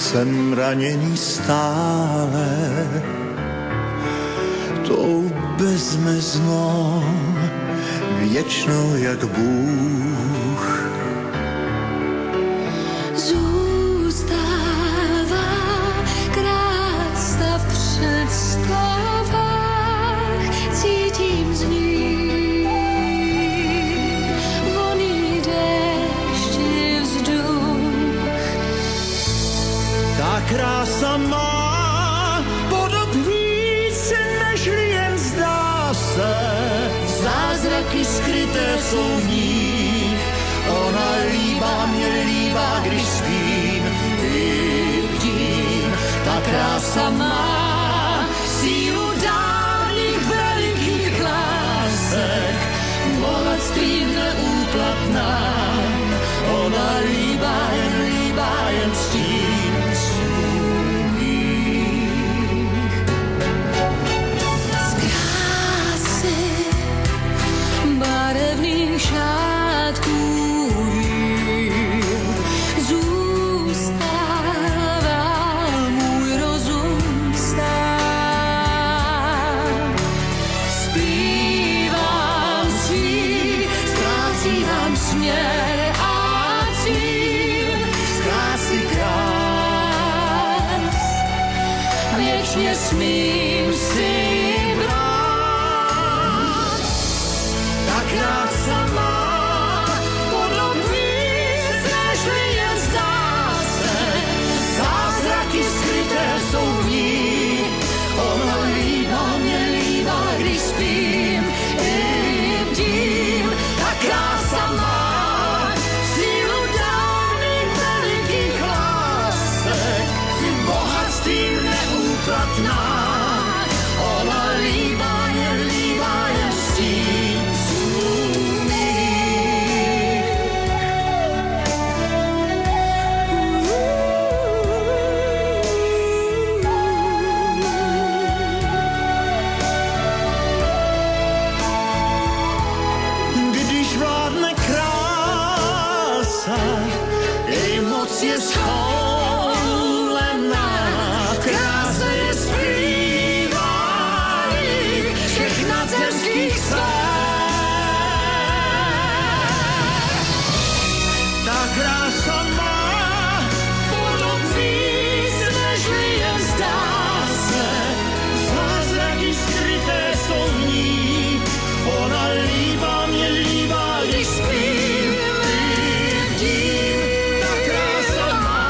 jsem raněný stále tou bezmeznou, věčnou jak Bůh. Zůstává krása v představách, cítím z ní voný déšti vzduch. Ta krása má podob víc, nežli jen zdá se. Zázraky skryté jsou v ní, ona líbá mě líbá, když spím, i bdím. Ta krása má sílu dávných velikých lásek, bohatství neúplatná. Ona líbá jen stín svůj. Z krásy barevných šátků zůstává můj rozum stát. Zpívám si, ztrácívám směr a cíl z krásy krás. Věčně smím si brát. Ta krása má podob víc, nežli jen zdá se. Zázraky skryté jsou v ní, ona líbá mě líbá, když spím, i bdím. Ta krása má sílu dávných velikých lásek, bohatstvím neúplatná. Ona líbá jen stín svůj. Když vládne krása, její moc je schoulená. Krása je zpívání všech nadzemských sfér. Ta krása má podob víc, nežli jen zdá se. Zázraky skryté jsou v ní, ona líbá mě líbá, když spím, i bdím. Ta krása má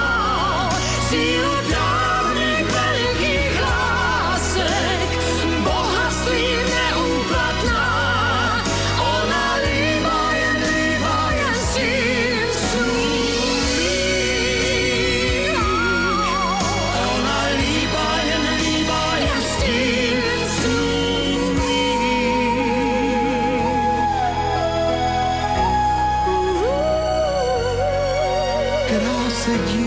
sílu dávných velikých lásek, bohatství neúplatná. Ona líbá jen stín svůj. Ona líbá jen stín svůj. Kráse dí.